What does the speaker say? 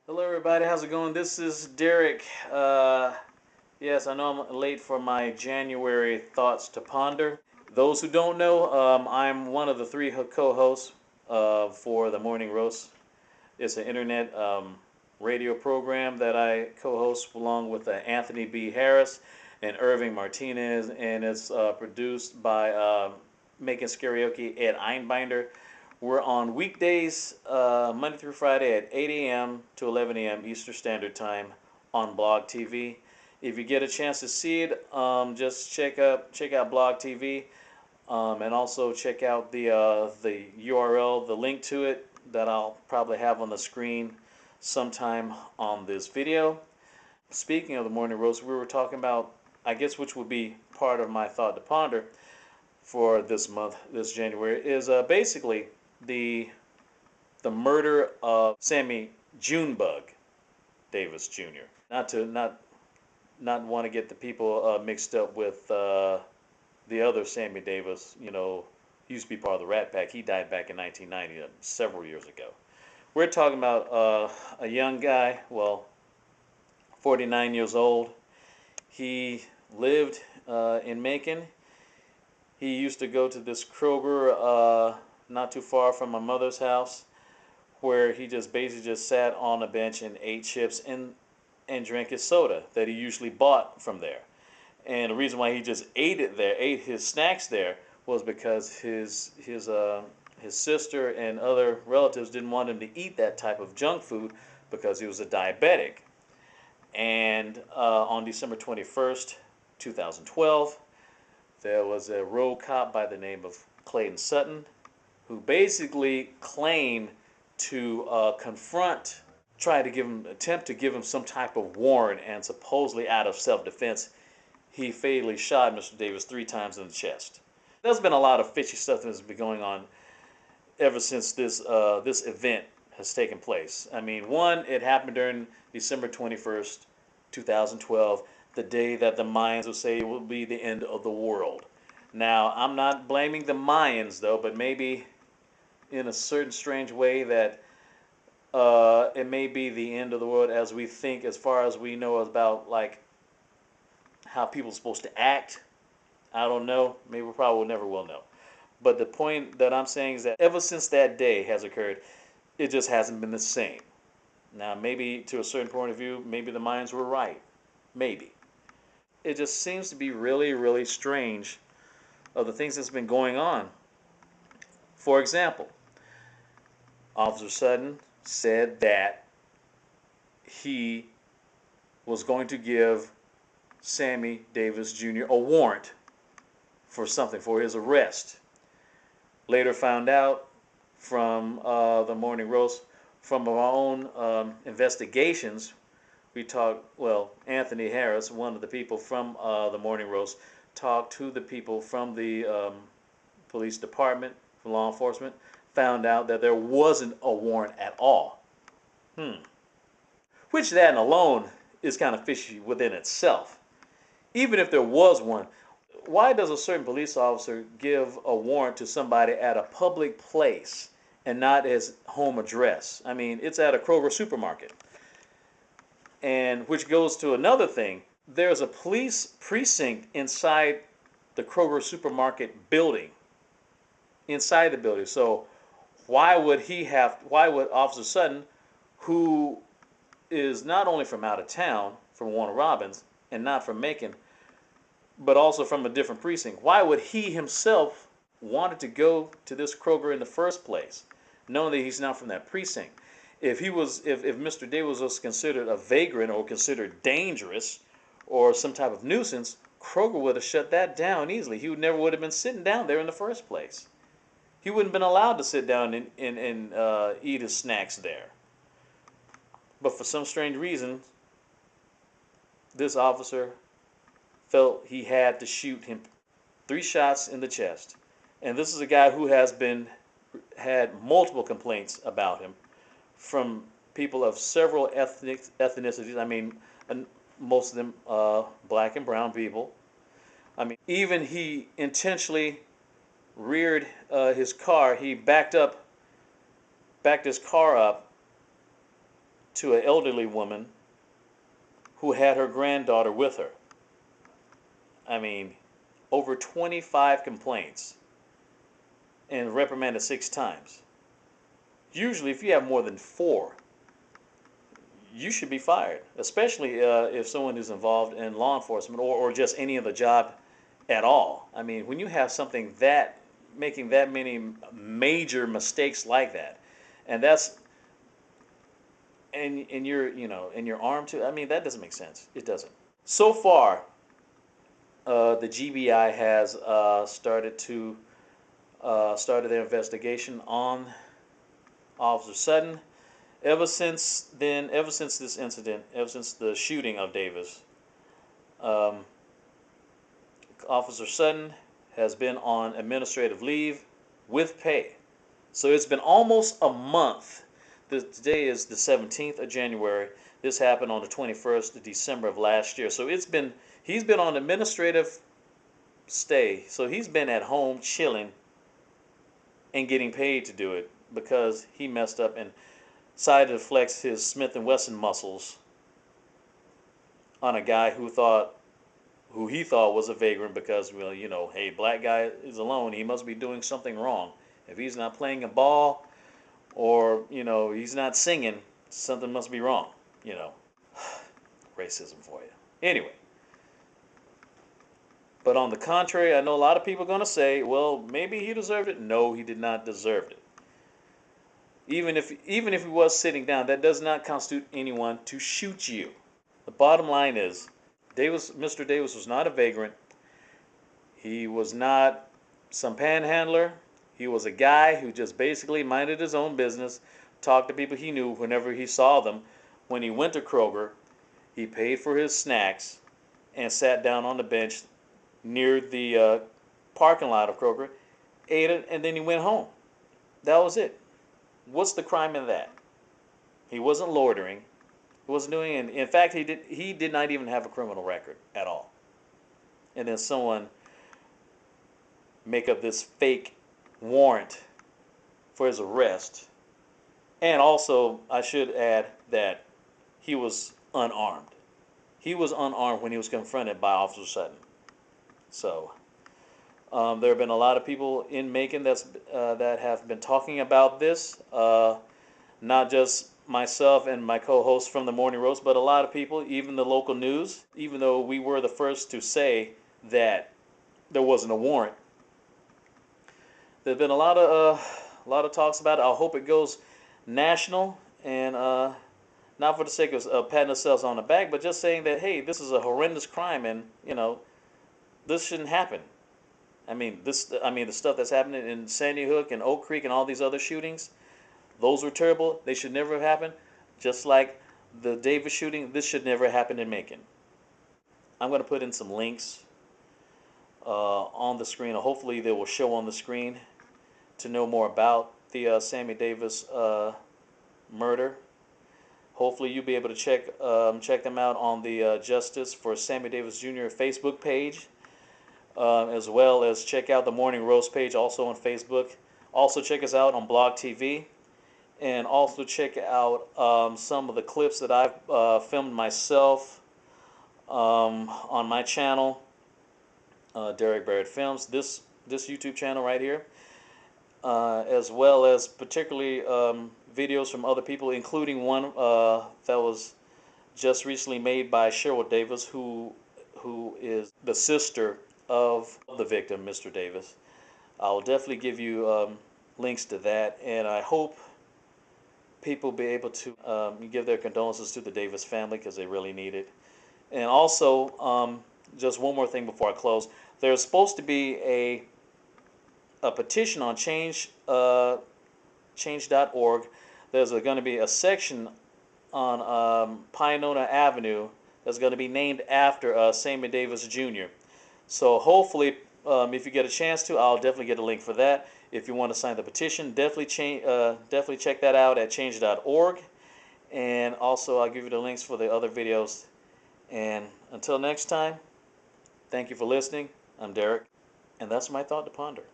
Hello, everybody. How's it going? This is Derrick. Yes, I know I'm late for my January Thoughts to Ponder. Those who don't know, I'm one of the three co-hosts for the Morning Roast. It's an internet radio program that I co-host along with Anthony B. Harris and Irving Martinez, and it's produced by Making Karaoke Ed Einbinder. We're on weekdays, Monday through Friday at 8 a.m. to 11 a.m. Eastern Standard Time on Blog TV. If you get a chance to see it, just check out Blog TV, and also check out the URL, the link to it that I'll probably have on the screen sometime on this video. Speaking of the morning roast, we were talking about, I guess, which would be part of my thought to ponder for this month, this January, is basically the the murder of Sammie Junebug Davis Jr. Not want to get the people mixed up with the other Sammy Davis. He used to be part of the Rat Pack. He died back in 1990, several years ago. We're talking about a young guy, well, 49 years old. He lived in Macon. He used to go to this Kroger not too far from my mother's house, where he just basically just sat on a bench and ate chips and drank his soda that he usually bought from there. And the reason why he just ate his snacks there, was because his sister and other relatives didn't want him to eat that type of junk food because he was a diabetic. And on December 21st, 2012, there was a road cop by the name of Clayton Sutton who basically claimed to try to attempt to give him some type of warrant, and supposedly out of self-defense, he fatally shot Mr. Davis 3 times in the chest. There's been a lot of fishy stuff that's been going on ever since this event has taken place. I mean, one, it happened during December 21st, 2012, the day that the Mayans would say it will be the end of the world. Now, I'm not blaming the Mayans, though, but maybe in a certain strange way that it may be the end of the world as we think, as far as we know about, like, how people are supposed to act. I don't know. Maybe we probably never will know. But the point that I'm saying is that ever since that day has occurred, it just hasn't been the same. Now, maybe to a certain point of view, maybe the Mayans were right. Maybe. It just seems to be really, really strange of the things that's been going on. For example, Officer Sutton said that he was going to give Sammie Davis Jr. a warrant for something, for his arrest. Later found out from the Morning Roast, from our own investigations, Anthony Harris, one of the people from the Morning Roast, talked to the people from the police department, from law enforcement, found out that there wasn't a warrant at all. Which that alone is kind of fishy within itself. Even if there was one, why does a certain police officer give a warrant to somebody at a public place and not his home address? I mean, it's at a Kroger supermarket. And which goes to another thing. There's a police precinct inside the Kroger supermarket building. Inside the building. So why would Officer Sutton, who is not only from out of town, from Warner Robins, and not from Macon, but also from a different precinct, why would he himself wanted to go to this Kroger in the first place, knowing that he's not from that precinct? If Mr. Davis was considered a vagrant or considered dangerous or some type of nuisance, Kroger would have shut that down easily. He would have been sitting down there in the first place. He wouldn't have been allowed to sit down and eat his snacks there. But for some strange reason, this officer felt he had to shoot him 3 shots in the chest. And this is a guy who had multiple complaints about him from people of several ethnicities. I mean, most of them black and brown people. I mean, even he intentionally reared his car. He backed his car up to an elderly woman who had her granddaughter with her. I mean, over 25 complaints and reprimanded 6 times. Usually, if you have more than 4, you should be fired, especially if someone is involved in law enforcement or just any other job at all. I mean, when you have something that making that many major mistakes like that, and that's and you're and your arm too. I mean, that doesn't make sense. It doesn't. So far, the GBI has started their investigation on Officer Sutton. Ever since this incident, ever since the shooting of Davis, um, Officer Sutton has been on administrative leave with pay. So it's been almost a month. Today is the 17th of January. This happened on the 21st of December of last year. So he's been on administrative stay. So he's been at home chilling and getting paid to do it because he messed up and decided to flex his Smith & Wesson muscles on a guy who he thought was a vagrant because, well, hey, black guy is alone. He must be doing something wrong. If he's not playing a ball or, he's not singing, something must be wrong, Racism for you. Anyway. But on the contrary, I know a lot of people are going to say, well, maybe he deserved it. No, he did not deserve it. Even if he was sitting down, that does not constitute anyone to shoot you. The bottom line is, Mr. Davis was not a vagrant. He was not some panhandler. He was a guy who just basically minded his own business, talked to people he knew whenever he saw them. When he went to Kroger, he paid for his snacks and sat down on the bench near the parking lot of Kroger, ate it, and then he went home. That was it. What's the crime in that? He wasn't loitering. He wasn't doing it. In fact, he did not even have a criminal record at all. And then someone make up this fake warrant for his arrest. And also, I should add that he was unarmed. He was unarmed when he was confronted by Officer Sutton. So, there have been a lot of people in Macon that have been talking about this. Not just myself and my co-host from the Morning Roast, but a lot of people, even the local news, even though we were the first to say that there wasn't a warrant. There's been a lot of talks about it. I hope it goes national, and not for the sake of patting ourselves on the back, but just saying that, hey, this is a horrendous crime, and this shouldn't happen. I mean, the stuff that's happening in Sandy Hook and Oak Creek and all these other shootings, those were terrible. They should never have happened. Just like the Davis shooting, this should never happen in Macon. I'm going to put in some links on the screen, or hopefully they will show on the screen to know more about the Sammie Davis murder. Hopefully you'll be able to check them out on the Justice for Sammie Davis Jr. Facebook page. As well as check out the Morning Roast page also on Facebook. Also check us out on Blog TV, and also check out some of the clips that I've filmed myself on my channel, Derrick Barrett Films, this YouTube channel right here, as well as particularly videos from other people, including one that was just recently made by Cheryl Davis, who is the sister of the victim, Mr. Davis. I'll definitely give you links to that, and I hope people be able to give their condolences to the Davis family because they really need it. And also, just one more thing before I close. There's supposed to be a petition on change.org. There's going to be a section on Pinona Avenue that's going to be named after Sammie Davis Jr. So hopefully, if you get a chance to, I'll definitely get a link for that. If you want to sign the petition, definitely check that out at change.org. And also, I'll give you the links for the other videos. And until next time, thank you for listening. I'm Derrick, and that's my thought to ponder.